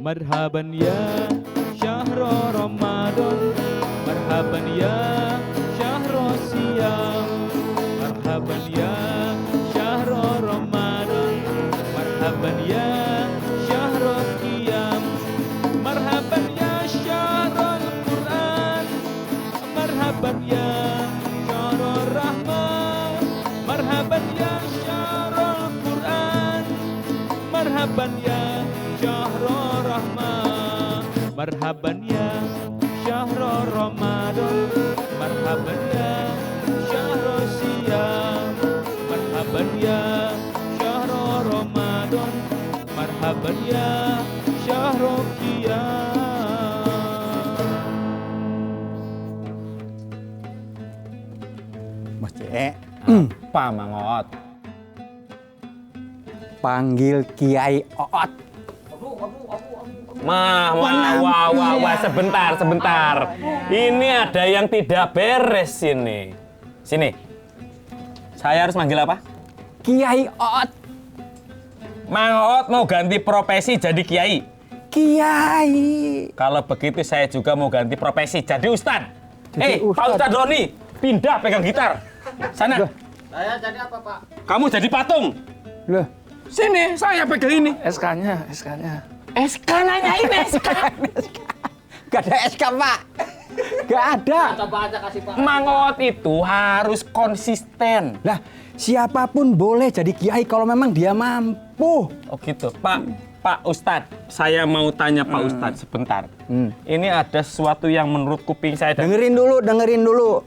Marhaban ya syahrul Ramadan, marhaban ya syahrul siyam, marhaban ya syahrul Ramadan, marhaban ya syahrul qiyam, marhaban ya syahrul Quran, marhaban ya syahrul rahmah, marhaban ya syahrul Quran, marhaban ya syahrul rahmah, marhaban ya syahrul Ramadan, marhaban ya syahrul siyam, marhaban ya syahrul Ramadan, marhaban ya syahrul qiyam. Mas Cek, Apa Mangot? panggil Kiai Oot. Wah, sebentar. Ini ada yang tidak beres ini. Sini. Saya harus manggil apa? Kiai Oot. Mangot mau ganti profesi jadi kiai. Kiai. Kalau begitu saya juga mau ganti profesi jadi ustad. Jadi Pak ustad. Ustad Roni, pindah pegang gitar. Sana. Saya jadi apa, Pak? Kamu jadi patung. Loh, Sini, saya pegang ini. SK-nya. SK nanyain SK. gak ada SK, Pak. Gak ada. Coba aja kasih, Pak. Mangot itu harus konsisten. Lah, siapapun boleh jadi kiai kalau memang dia mampu. Oh gitu, Pak Ustadz, saya mau tanya Pak Ustadz sebentar. Ini ada sesuatu yang menurut kuping saya dan Dengerin dulu.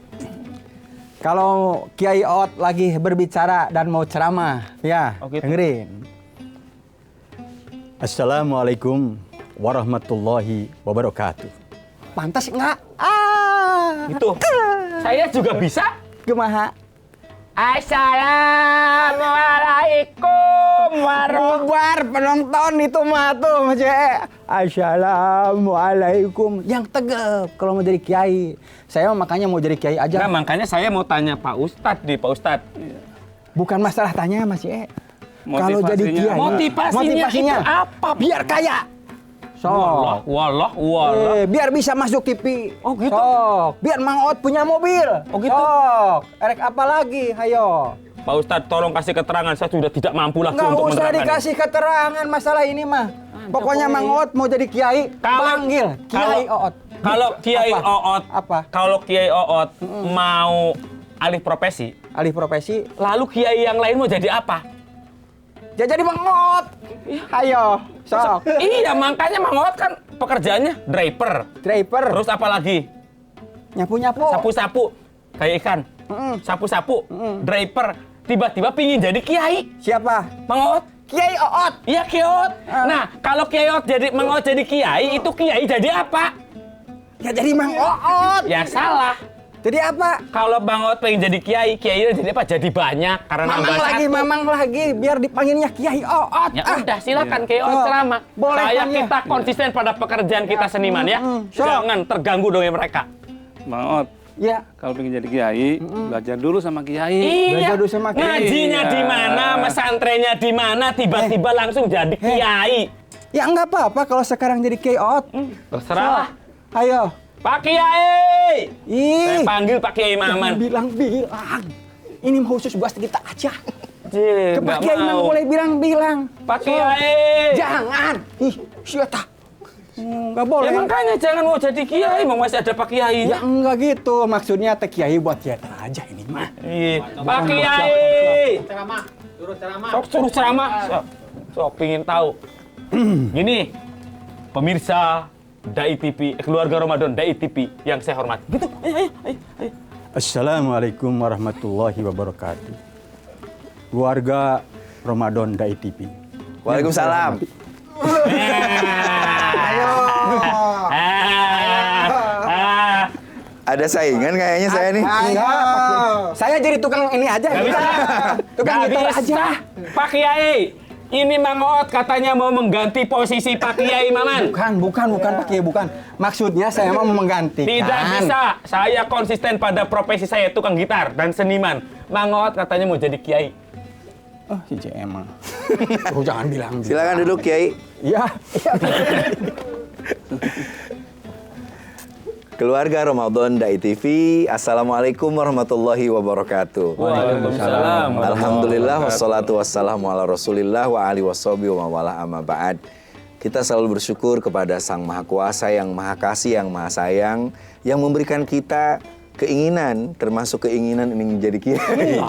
Kalau Kiai Oot lagi berbicara dan mau ceramah, ya, Oh, gitu. dengerin. Assalamualaikum warahmatullahi wabarakatuh. Pantas enggak? itu. Saya juga bisa. Kumaha? Assalamualaikum Bubar penonton itu mah tuh, Mas Cek. Assalamualaikum. Yang tegap kalau mau jadi kiai. Saya makanya mau jadi kiai aja. Nah, makanya saya mau tanya Pak Ustadz Pak Ustadz. Bukan masalah tanya, Mas Cek. Kalau jadi kiai, Motivasinya itu apa? Biar kaya. Walah. Biar bisa masuk TV. Oh, gitu? Sok. Biar Mang Oot punya mobil. Oh, gitu? Sok. Erek apa lagi? Hayo. Pak Ustadz tolong kasih keterangan, saya sudah tidak mampu lagi Nggak untuk usah menerangkan dikasih keterangan masalah ini mah. Pokoknya Mang Oot mau jadi kiai, panggil Kiai Oot. Kalau Kiai Apa? Oot, Apa? Kalau Kiai Oot mau alih profesi, Alih profesi, lalu Kiai yang lain mau jadi apa? ya jadi Mang Oot. Hayo. Sok. Iya, makanya Mang Oot kan pekerjaannya driver. Driver. Terus apa lagi? Nyapu-nyapu. Sapu-sapu, kayak ikan. Sapu-sapu, driver. Tiba-tiba pingin jadi kiai. Siapa? Mang Oot. Kiai Oot. Iya, Kiai Oot. Nah, kalau Kiai Oot jadi Mang Oot jadi kiai, itu kiai jadi apa? Ya jadi Mang Oot. Ya salah. Jadi apa? Kalau Bang Oot pengen jadi kiai, kiai jadi apa? Jadi banyak karena nambah satu. Mamang lagi, biar dipanggilnya Kiai Oot. Ya udah, silakan Kiai Oot Oh, ceramah. boleh Saya kan ya? kita konsisten pada pekerjaan kita seniman ya. Sok. Jangan terganggu dong mereka. Mang Oot, Ya. kalau pengen jadi kiai, belajar dulu sama kiai. Belajar dulu sama kiai. Ngajinya di mana, pesantrennya di mana, tiba-tiba langsung jadi kiai. Ya enggak apa-apa kalau sekarang jadi Kiai Oot. Terserah. Ayo. Pak Kiai. Saya Ih. panggil Pak Kiai Maman. Bilang-bilang. Ini mah khusus buat kita aja. Jih, Ke Pak nggak Kiai mah mau. boleh bilang-bilang. Pak Kiai. Jangan. Ih, siapa? Enggak boleh. Ya makanya jangan mau jadi kiai, mau masih ada Pak Kiai. Ya enggak gitu. Maksudnya teh Kiai buat kita aja ini mah. Iya. Pak Kiai. Ceramah. Suruh ceramah. Sok suruh ceramah. Sok pingin tahu. Gini, pemirsa Dai TV, keluarga Ramadan Dai TV yang saya hormati. Gitu. Ayo. Assalamualaikum warahmatullahi wabarakatuh. Keluarga Ramadan Dai TV. Waalaikumsalam. Ayo. Ada saingan kayaknya saya nih. Saya jadi tukang ini aja. Gak bisa. Tukang Gak gitar bisa. aja. Pak Kiai, ini Mang Oot katanya mau mengganti posisi Pak Kiai Maman. Bukan Pak Kiai, bukan. Maksudnya saya mau menggantikan. Tidak bisa. Saya konsisten pada profesi saya tukang gitar dan seniman. Mang Oot katanya mau jadi kiai. Oh, si emang. Oh, jangan bilang. Silakan duduk Kiai. Ya. Keluarga Ramadan Dai TV, Assalamualaikum warahmatullahi wabarakatuh. Waalaikumsalam. Alhamdulillah wassalatu wassalamu ala Rasulillah wa alihi washabihi wa mawala amma ba'd. Kita selalu bersyukur kepada Sang Maha Kuasa yang Maha Kasih, yang Maha Sayang, yang memberikan kita keinginan, termasuk keinginan ingin menjadi kiai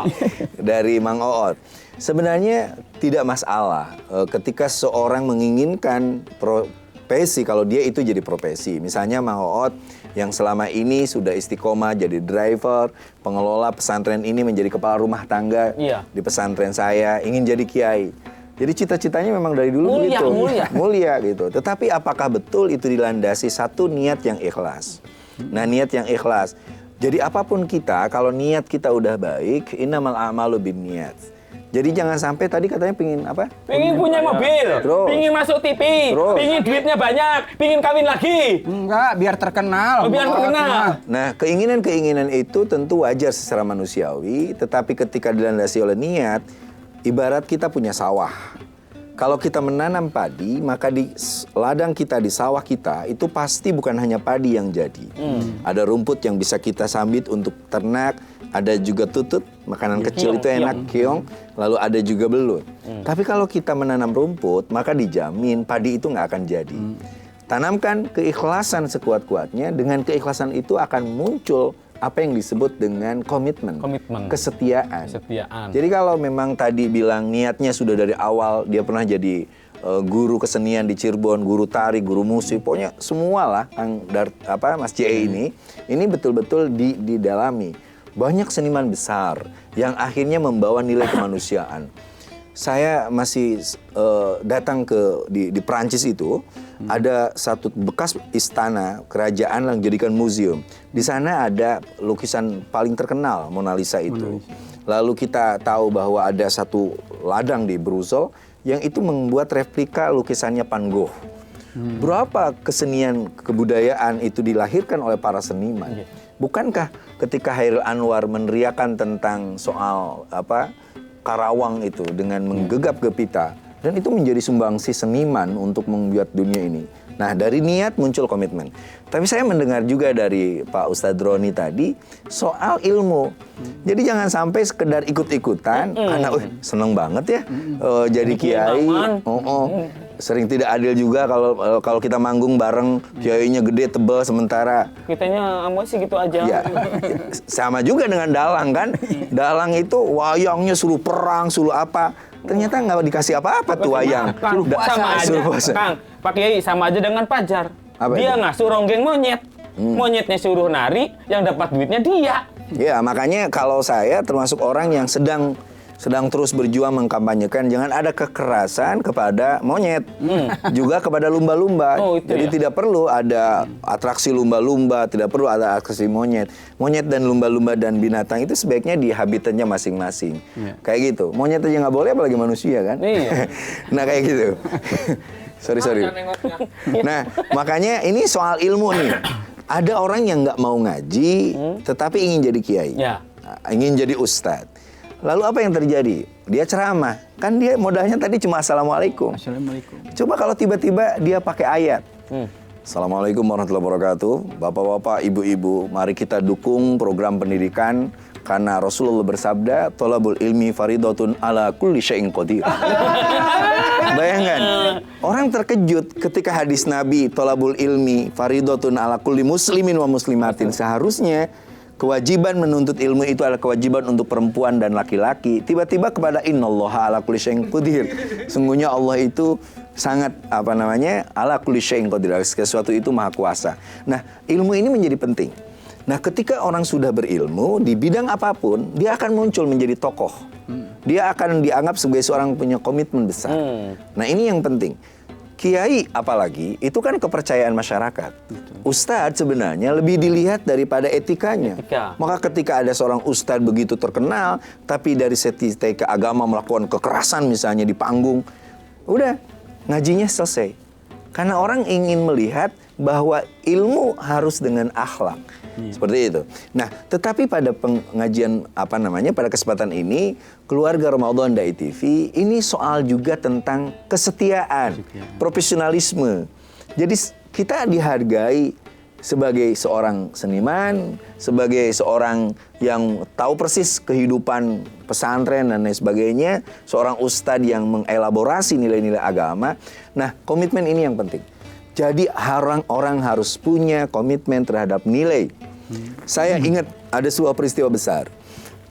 dari Mang Oot. Sebenarnya tidak masalah ketika seorang menginginkan profesi, kalau dia itu jadi profesi. Misalnya Mang Oot yang selama ini sudah istiqomah jadi driver, pengelola pesantren ini menjadi kepala rumah tangga di pesantren saya, ingin jadi kiai. Jadi cita-citanya memang dari dulu begitu. Mulia gitu. Tetapi apakah betul itu dilandasi satu niat yang ikhlas? Nah, niat yang ikhlas. Jadi apapun kita, kalau niat kita udah baik, innamal a'malu binniyat. Jadi jangan sampai tadi katanya pingin apa? Pingin punya mobil, Terus. pingin masuk TV, Terus. pingin duitnya banyak, pingin kawin lagi. Enggak, biar terkenal. Oh, biar terkenal. Nah, keinginan-keinginan itu tentu wajar secara manusiawi, tetapi ketika dilandasi oleh niat, ibarat kita punya sawah. Kalau kita menanam padi, maka di ladang kita, di sawah kita, itu pasti bukan hanya padi yang jadi. Ada rumput yang bisa kita sambit untuk ternak, ada juga tutut, makanan kecil itu enak, keong, lalu ada juga belut. Tapi kalau kita menanam rumput, maka dijamin padi itu nggak akan jadi. Tanamkan keikhlasan sekuat-kuatnya, dengan keikhlasan itu akan muncul apa yang disebut dengan komitmen. Kesetiaan. Jadi kalau memang tadi bilang niatnya sudah dari awal, dia pernah jadi guru kesenian di Cirebon, guru tari, guru musik, pokoknya semua lah Mas J ini betul-betul didalami. Banyak seniman besar yang akhirnya membawa nilai kemanusiaan. Saya masih datang di Perancis itu, ada satu bekas istana kerajaan yang dijadikan museum. Di sana ada lukisan paling terkenal, Mona Lisa itu. Lalu kita tahu bahwa ada satu ladang di Brussels yang itu membuat replika lukisannya Van Gogh. Berapa kesenian kebudayaan itu dilahirkan oleh para seniman. Bukankah ketika Hairil Anwar meneriakan tentang soal Karawang itu dengan menggegap gempita, dan itu menjadi sumbangsi seniman untuk membuat dunia ini. Nah, dari niat muncul komitmen. Tapi saya mendengar juga dari Pak Ustadz Roni tadi soal ilmu. Jadi jangan sampai sekedar ikut-ikutan, karena seneng banget ya jadi kiai. Sering tidak adil juga kalau kita manggung bareng, kiainya gede tebal sementara Kitanya emosi gitu aja. ya, sama juga dengan dalang kan. Dalang itu wayangnya suruh perang, suruh apa. Ternyata nggak dikasih apa-apa tuh wayang. Sama aja, Kang. Pak Kiai sama aja dengan pajar. Apa Dia itu? ngasuh ronggeng monyet. Monyetnya suruh nari, yang dapat duitnya dia. Ya, makanya kalau saya termasuk orang yang sedang terus berjuang mengkampanyekan jangan ada kekerasan kepada monyet, juga kepada lumba-lumba. Jadi tidak perlu ada atraksi lumba-lumba, tidak perlu ada atraksi monyet. Monyet dan lumba-lumba dan binatang itu sebaiknya di habitatnya masing-masing. Kayak gitu. Monyet aja nggak boleh, apalagi manusia kan? Nah kayak gitu. sorry. Nah makanya ini soal ilmu nih. Ada orang yang nggak mau ngaji, tetapi ingin jadi kiai, ingin jadi ustadz. Lalu apa yang terjadi? Dia ceramah. Kan dia modalnya tadi cuma Assalamualaikum. Coba kalau tiba-tiba dia pakai ayat. Assalamualaikum warahmatullahi wabarakatuh. Bapak-bapak, ibu-ibu, mari kita dukung program pendidikan. Karena Rasulullah bersabda, thalabul ilmi faridatun ala kulli syai'in qadir. Bayangkan, orang terkejut ketika hadis Nabi, thalabul ilmi faridatun ala kulli muslimin wa muslimatin. Seharusnya kewajiban menuntut ilmu itu adalah kewajiban untuk perempuan dan laki-laki. Tiba-tiba kepada innallaha ala kulli syai'in qadir. Sungguhnya Allah itu sangat ala kulli syai'in qadir. Sesuatu itu maha kuasa. Nah, ilmu ini menjadi penting. Nah, ketika orang sudah berilmu di bidang apapun, dia akan muncul menjadi tokoh. Dia akan dianggap sebagai seorang punya komitmen besar. Nah, ini yang penting. Kiai apalagi, itu kan kepercayaan masyarakat. Ustadz sebenarnya lebih dilihat daripada etikanya. Maka ketika ada seorang ustadz begitu terkenal, tapi dari segi agama melakukan kekerasan misalnya di panggung, udah, ngajinya selesai. Karena orang ingin melihat bahwa ilmu harus dengan akhlak. Seperti itu. Nah, tetapi pada pengajian pada kesempatan ini keluarga Ramadan Dai TV ini soal juga tentang kesetiaan, profesionalisme. Jadi kita dihargai sebagai seorang seniman, sebagai seorang yang tahu persis kehidupan pesantren dan lain sebagainya, seorang ustadz yang mengelaborasi nilai-nilai agama. Nah, komitmen ini yang penting. Jadi orang harus punya komitmen terhadap nilai. Saya ingat ada sebuah peristiwa besar.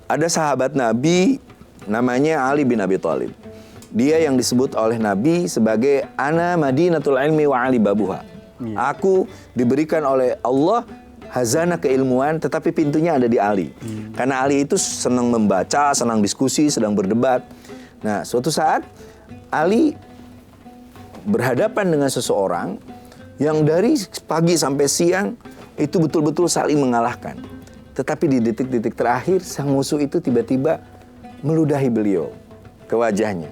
Ada sahabat Nabi namanya Ali bin Abi Thalib. Dia yang disebut oleh Nabi sebagai Ana Madinatul Ilmi wa Ali Babuha. Aku diberikan oleh Allah hazanah keilmuan, tetapi pintunya ada di Ali. Karena Ali itu senang membaca, senang diskusi, sedang berdebat. Nah, suatu saat Ali berhadapan dengan seseorang yang dari pagi sampai siang itu betul-betul saling mengalahkan. Tetapi di detik-detik terakhir sang musuh itu tiba-tiba meludahi beliau ke wajahnya.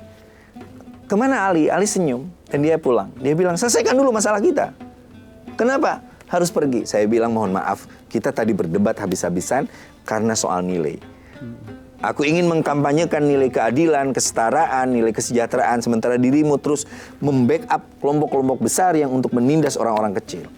Kemana Ali? Ali senyum dan dia pulang. Dia bilang, selesaikan dulu masalah kita. Kenapa harus pergi? Saya bilang, mohon maaf, kita tadi berdebat habis-habisan karena soal nilai. Aku ingin mengkampanyekan nilai keadilan, kesetaraan, nilai kesejahteraan, sementara dirimu terus membackup kelompok-kelompok besar yang untuk menindas orang-orang kecil.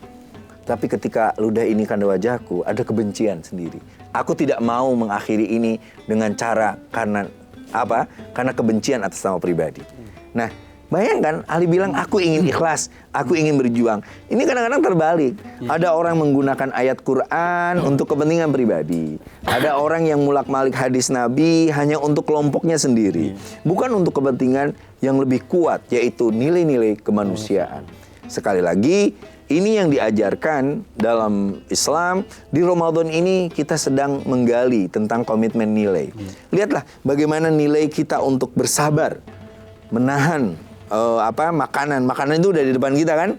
Tapi ketika ludah ini kanda wajahku, ada kebencian sendiri. Aku tidak mau mengakhiri ini dengan cara karena apa? Karena kebencian atas nama pribadi. Nah, bayangkan Ali bilang aku ingin ikhlas, aku ingin berjuang. Ini kadang-kadang terbalik. Ada orang menggunakan ayat Quran untuk kepentingan pribadi. Ada orang yang mulak-malik hadis Nabi hanya untuk kelompoknya sendiri. Bukan untuk kepentingan yang lebih kuat, yaitu nilai-nilai kemanusiaan. Sekali lagi, ini yang diajarkan dalam Islam. Di Ramadan ini kita sedang menggali tentang komitmen nilai. Lihatlah bagaimana nilai kita untuk bersabar, menahan makanan itu udah di depan kita kan.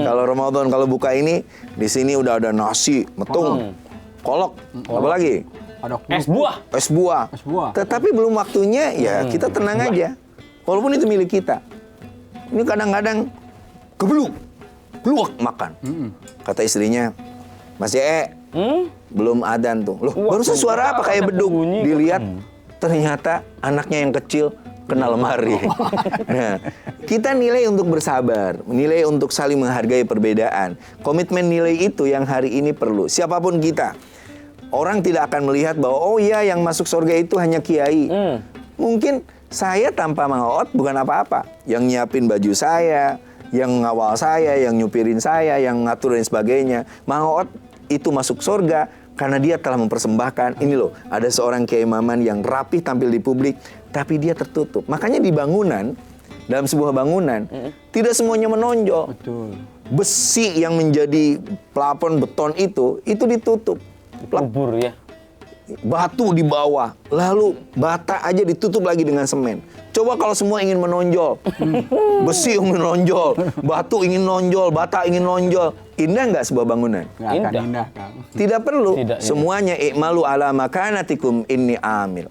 Kalau Ramadan, kalau buka ini, di sini udah ada nasi, metung, kolok, apa lagi? Ada Es buah. Tetapi belum waktunya, ya kita tenang aja. Walaupun itu milik kita. Ini kadang-kadang kebluk makan. Kata istrinya, Mas belum adzan tuh. Loh, barusan suara apa kayak beduk? Dilihat, ternyata anaknya yang kecil kena lemari. Nah, kita nilai untuk bersabar, nilai untuk saling menghargai perbedaan. Komitmen nilai itu yang hari ini perlu. Siapapun kita, orang tidak akan melihat bahwa oh iya yang masuk surga itu hanya kiai. Mungkin saya tanpa Mang Oot bukan apa-apa. Yang nyiapin baju saya, yang ngawal saya, yang nyupirin saya, yang ngatur dan sebagainya. Mang Oot itu masuk surga karena dia telah mempersembahkan. Ini loh, ada seorang Kiai Maman yang rapih tampil di publik, tapi dia tertutup. Makanya di bangunan, dalam sebuah bangunan, tidak semuanya menonjol. Betul. Besi yang menjadi plafon beton itu ditutup. Kubur ya. Batu di bawah, lalu bata aja ditutup lagi dengan semen. Coba kalau semua ingin menonjol, besi ingin menonjol, batu ingin menonjol, bata ingin menonjol, indah nggak sebuah bangunan? Nggak akan indah, Kang. Tidak perlu. Tidak, Semuanya i'malu ala makanatikum inni amil.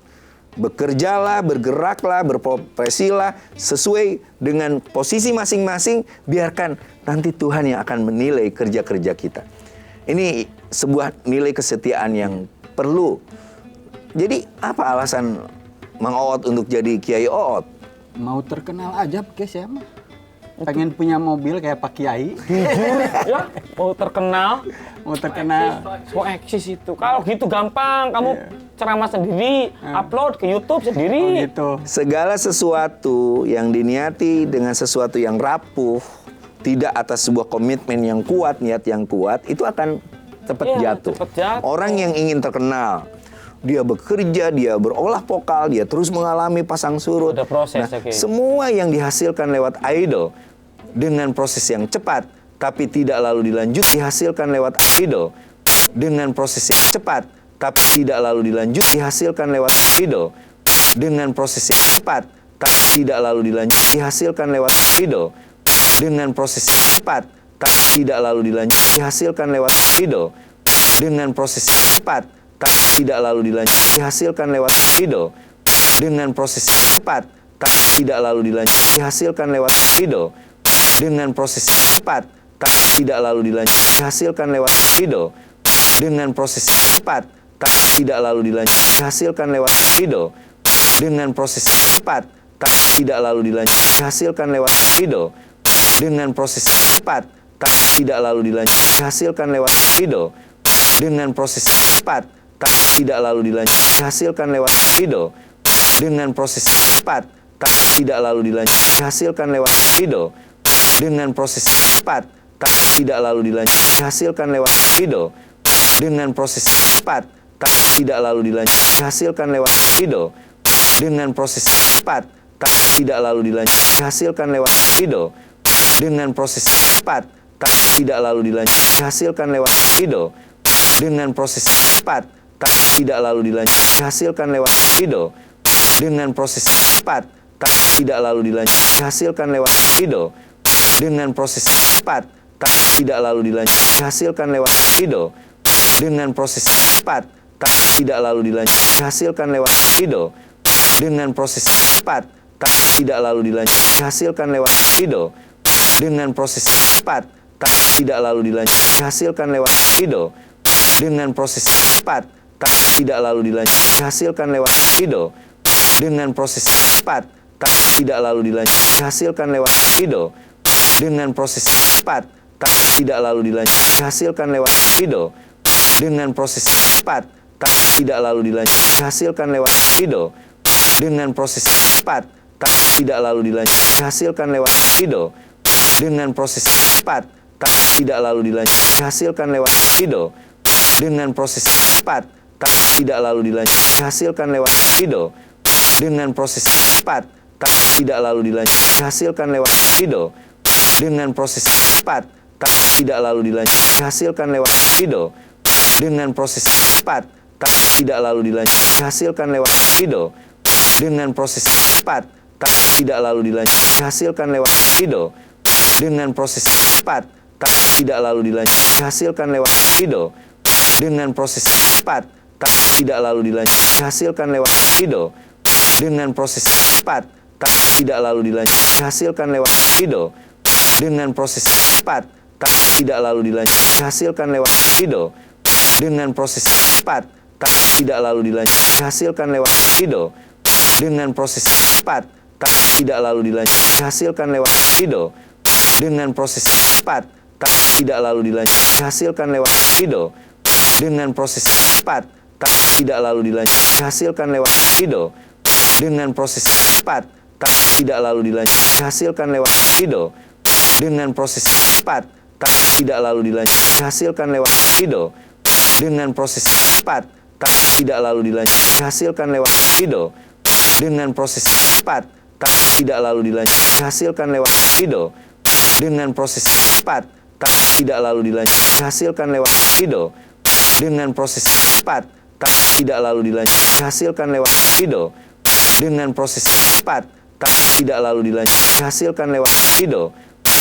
Bekerjalah, bergeraklah, berprofesilah sesuai dengan posisi masing-masing. Biarkan nanti Tuhan yang akan menilai kerja-kerja kita. Ini sebuah nilai kesetiaan yang perlu. Jadi apa alasan Mang Oot untuk jadi Kiai Oot? Mau terkenal aja pakai saya mah. Pengen punya mobil kayak Pak Kiai. Ya, mau terkenal. So eksis itu. Kalau gitu gampang, kamu ceramah sendiri, upload ke YouTube sendiri. gitu. Segala sesuatu yang diniati dengan sesuatu yang rapuh, tidak atas sebuah komitmen yang kuat, niat yang kuat, itu akan cepat jatuh. Orang yang ingin terkenal, dia bekerja, dia berolah vokal, dia terus mengalami pasang surut. Ada proses, semua yang dihasilkan lewat idol dengan proses yang cepat, tapi tidak lalu dihasilkan lewat idol dengan proses yang cepat, tapi tidak lalu dihasilkan lewat idol dengan proses yang cepat, tapi tidak lalu dihasilkan lewat idol dengan proses yang cepat, tapi tidak lalu dihasilkan lewat idol dengan proses yang cepat, tapi tidak lalu dihasilkan lewat idol dengan proses yang cepat, tapi tidak lalu dihasilkan lewat idol dengan proses yang cepat, tapi tidak lalu dihasilkan lewat idol dengan proses cepat, tapi tidak lalu dilanjut, dihasilkan lewat libido. Dengan proses cepat, tapi tidak lalu dilanjut, dihasilkan lewat libido. Dengan proses cepat, tapi tidak lalu dilanjut, dihasilkan lewat libido. Dengan proses cepat, tapi tidak lalu dilanjut, dihasilkan lewat libido. Dengan proses cepat, tapi tidak lalu dilanjut, dihasilkan lewat libido. Dengan proses cepat, tapi tidak lalu dilanjut, dihasilkan lewat libido. Dengan proses cepat, tapi tidak lalu dilanjut, dihasilkan lewat libido. Dengan proses cepat, tapi tidak lalu dilanjut, dihasilkan lewat libido. Dengan proses cepat, tapi tidak lalu dilanjut, dihasilkan lewat libido. Dengan proses cepat, tapi tidak lalu dilanjut, dihasilkan lewat libido. Dengan proses cepat, tapi tidak lalu dilanjut, dihasilkan lewat libido. Dengan proses cepat, tapi tidak lalu dilanjut, dihasilkan lewat libido. Dengan proses cepat, tapi tidak lalu dilanjut, dihasilkan lewat libido. Dengan proses cepat, tapi tidak lalu dilanjut, dihasilkan lewat libido. Dengan proses cepat, tapi tidak lalu dilanjut, dihasilkan lewat libido. Dengan proses cepat, tapi tidak lalu dilanjut, dihasilkan lewat libido. Dengan proses cepat, tapi tidak lalu dilanjut, dihasilkan lewat libido. Dengan proses cepat, tapi tidak lalu dilanjut, dihasilkan lewat libido. Dengan proses cepat, tapi tidak lalu dilanjut, dihasilkan lewat libido. Dengan proses cepat, tapi tidak lalu dilanjut, dihasilkan lewat libido. Dengan proses cepat, tapi tidak lalu dilanjut, dihasilkan lewat libido. Dengan proses cepat, tapi tidak lalu dilanjut, dihasilkan lewat libido. Dengan proses cepat, tapi tidak lalu dilanjut, dihasilkan lewat libido. Dengan proses cepat, tapi tidak lalu dilanjut, dihasilkan lewat libido. Dengan proses cepat, tapi tidak lalu dilanjut, dihasilkan lewat libido. Dengan proses cepat, tapi tidak lalu dilanjut, dihasilkan lewat libido. Dengan proses cepat, tapi tidak lalu dilanjut, dihasilkan lewat libido. Dengan proses cepat, tapi tidak lalu dilanjut, dihasilkan lewat libido. Dengan proses cepat, tapi tidak lalu dilanjut, dihasilkan lewat libido. Dengan proses cepat, tapi tidak lalu dilanjut, dihasilkan lewat libido. Dengan proses cepat, tapi tidak lalu dilanjut, dihasilkan lewat libido. Dengan proses cepat, tapi tidak lalu dilanjut, dihasilkan lewat libido. Dengan proses cepat, tapi tidak lalu dilanjut, dihasilkan lewat libido. Dengan proses cepat, tapi tidak lalu dilanjut, dihasilkan lewat libido. Dengan proses cepat, tapi tidak lalu dilanjut, dihasilkan lewat libido. Dengan proses cepat, tapi tidak lalu dilanjut, dihasilkan lewat libido. Dengan proses cepat, tapi tidak lalu dilanjut, dihasilkan lewat libido. Dengan proses cepat, tapi tidak lalu dilanjut, dihasilkan lewat libido. Dengan proses cepat, tapi tidak lalu dilanjut, dihasilkan lewat libido. Dengan proses cepat, tapi tidak lalu dilanjut, dihasilkan lewat libido. Dengan proses cepat, tapi tidak lalu dilanjut, dihasilkan lewat libido. Dengan proses cepat, tapi tidak lalu dilanjut, dihasilkan lewat libido. Dengan proses cepat, tapi tidak lalu dilanjut, dihasilkan lewat libido.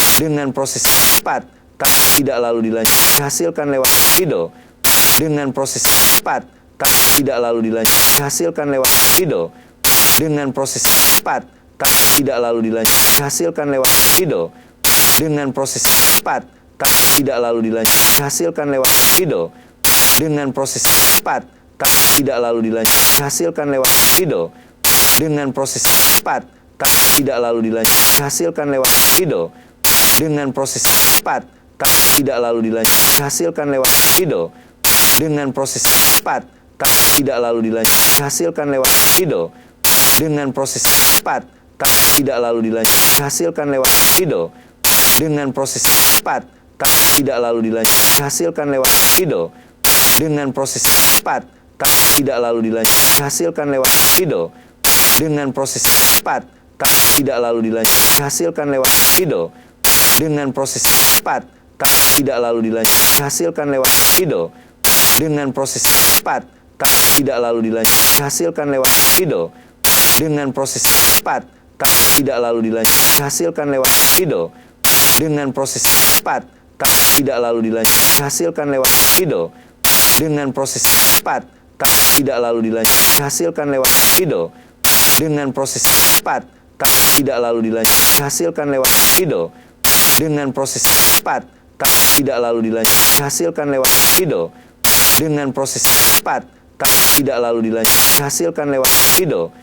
Dengan proses cepat, tapi tidak lalu dilanjut, dihasilkan lewat libido. Dengan proses cepat, tapi tidak lalu dilanjut, dihasilkan lewat libido. Dengan proses cepat, tapi tidak lalu dilanjut, dihasilkan lewat libido. Dengan proses cepat, tapi tidak lalu dilanjut, dihasilkan lewat libido. Dengan proses cepat, tapi tidak lalu dilanjut, dihasilkan lewat libido. Dengan proses cepat, tapi tidak lalu dilanjut, dihasilkan lewat libido. Dengan proses cepat, tapi tidak lalu dilanjut, dihasilkan lewat libido. Dengan proses cepat, tapi tidak lalu dilanjut, dihasilkan lewat libido. Dengan proses cepat, tapi tidak lalu dilanjut, dihasilkan lewat libido. Dengan proses cepat, tapi tidak lalu dilanjut, dihasilkan lewat libido. Dengan proses cepat, tapi tidak lalu dilanjut, dihasilkan lewat libido. Dengan proses cepat, tapi tidak lalu dilanjut, dihasilkan lewat libido. Dengan proses cepat, tapi tidak lalu dilanjut, dihasilkan lewat libido. Dengan proses cepat, tapi tidak lalu dilanjut, dihasilkan lewat libido. Dengan proses cepat, tapi tidak lalu dilanjut, dihasilkan lewat libido. Dengan proses cepat, tapi tidak lalu dilanjut, dihasilkan lewat libido. Dengan proses cepat, tapi tidak lalu dilanjut, dihasilkan lewat libido. dengan proses cepat tapi tidak lalu dilanjut dihasilkan lewat libido,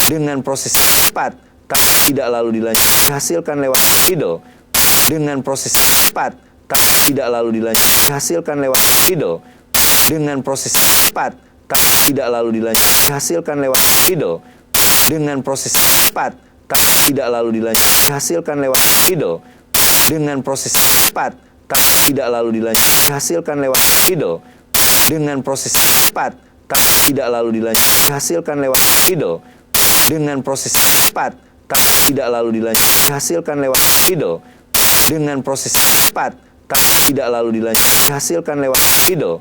dengan proses cepat tapi tidak lalu dilanjut dihasilkan lewat libido, dengan proses cepat tapi tidak lalu dilanjut dihasilkan lewat libido, dengan proses cepat tapi tidak lalu dilanjut dihasilkan lewat libido, dengan proses cepat tapi tidak lalu dilanjut dihasilkan lewat libido, dengan proses cepat tapi tidak lalu dilanjut dihasilkan lewat libido, dengan proses cepat tapi tidak lalu dilanjut dihasilkan lewat libido, dengan proses cepat tapi tidak lalu dilanjut dihasilkan lewat libido, dengan proses cepat tapi tidak lalu dilanjut dihasilkan lewat libido,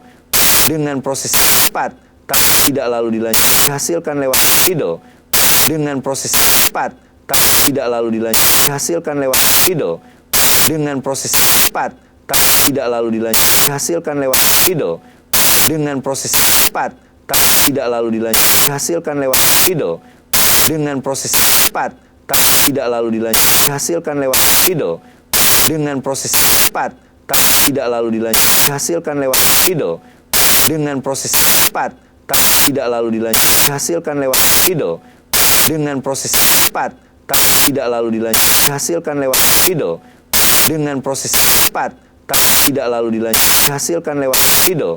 dengan proses cepat tapi tidak lalu dilanjut dihasilkan lewat libido, dengan proses cepat tapi tidak lalu dilanjut dihasilkan lewat libido, dengan proses cepat tapi tidak lalu dilanjut dihasilkan lewat libido, dengan proses cepat tapi tidak lalu dilanjut dihasilkan lewat libido, dengan proses cepat tapi tidak lalu dilanjut dihasilkan lewat libido, dengan proses cepat tapi tidak lalu dilanjut dihasilkan lewat libido, dengan proses cepat tapi tidak lalu dilanjut dihasilkan lewat libido, dengan proses cepat tapi tidak lalu dilanjut dihasilkan lewat libido, dengan proses cepat tapi tidak lalu dilanjut dihasilkan lewat libido, dengan proses cepat tapi tidak lalu dilanjut dihasilkan lewat libido,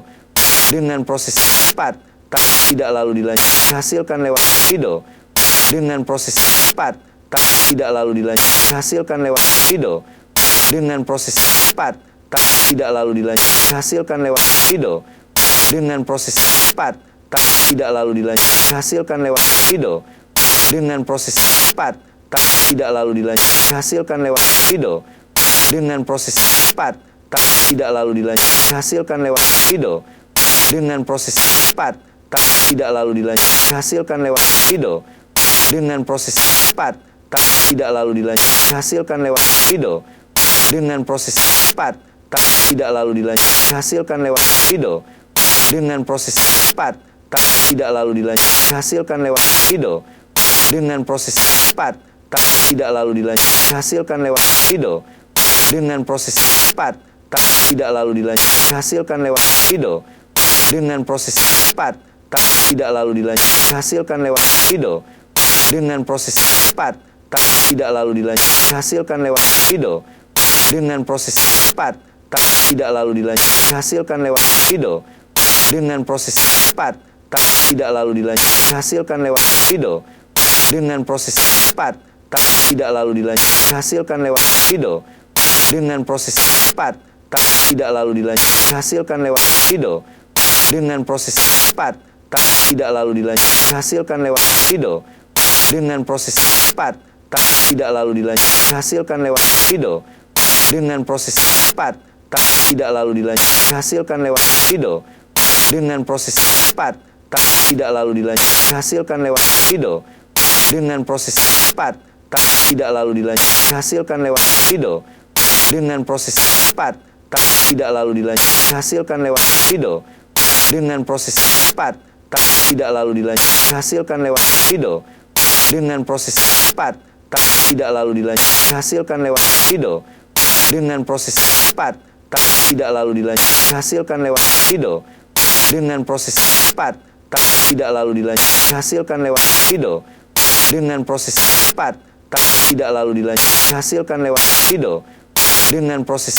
dengan proses cepat tapi tidak lalu dilanjut dihasilkan lewat libido, dengan proses cepat tapi tidak lalu dilanjut dihasilkan lewat libido, dengan proses cepat tapi tidak lalu dilanjut dihasilkan lewat libido, dengan proses cepat tapi tidak lalu dilanjut dihasilkan lewat libido, dengan proses cepat tapi tidak lalu dilanjut dihasilkan lewat libido, dengan proses cepat tapi tidak lalu dilanjut dihasilkan lewat libido, dengan proses cepat tapi tidak lalu dilanjut dihasilkan lewat libido, dengan proses cepat tapi tidak lalu dilanjut dihasilkan lewat libido, dengan proses cepat tapi tidak lalu dilanjut dihasilkan lewat libido, dengan proses cepat tapi tidak lalu dilanjut dihasilkan lewat libido, dengan proses cepat tapi tidak lalu dilanjut dihasilkan lewat libido, dengan proses cepat tapi tidak lalu dilanjut dihasilkan lewat libido, dengan proses cepat tapi tidak lalu dilanjut dihasilkan lewat libido, dengan proses cepat tapi tidak lalu dilanjut dihasilkan lewat libido, dengan proses cepat tapi tidak lalu dilanjut dihasilkan lewat libido, dengan proses cepat tapi tidak lalu dilanjut dihasilkan lewat libido, dengan proses cepat tapi tidak lalu dilanjut dihasilkan lewat libido, dengan proses cepat tapi tidak lalu dilanjut dihasilkan lewat libido, dengan proses cepat tapi tidak lalu dilanjut dihasilkan lewat libido, dengan proses cepat tapi tidak lalu dilanjut dihasilkan lewat libido, dengan proses cepat tapi tidak lalu dilanjut dihasilkan lewat libido, dengan proses cepat tapi tidak lalu dilanjut dihasilkan lewat libido, dengan proses cepat tapi tidak lalu dilanjut dihasilkan lewat libido, dengan proses cepat tapi tidak lalu dilanjut dihasilkan lewat libido, dengan proses cepat tapi tidak lalu dilanjut dihasilkan lewat libido, dengan proses cepat tapi tidak lalu dilanjut dihasilkan lewat libido, dengan proses cepat tapi tidak lalu dilanjut dihasilkan lewat libido, dengan proses cepat tapi tidak lalu dilanjut dihasilkan lewat libido, dengan proses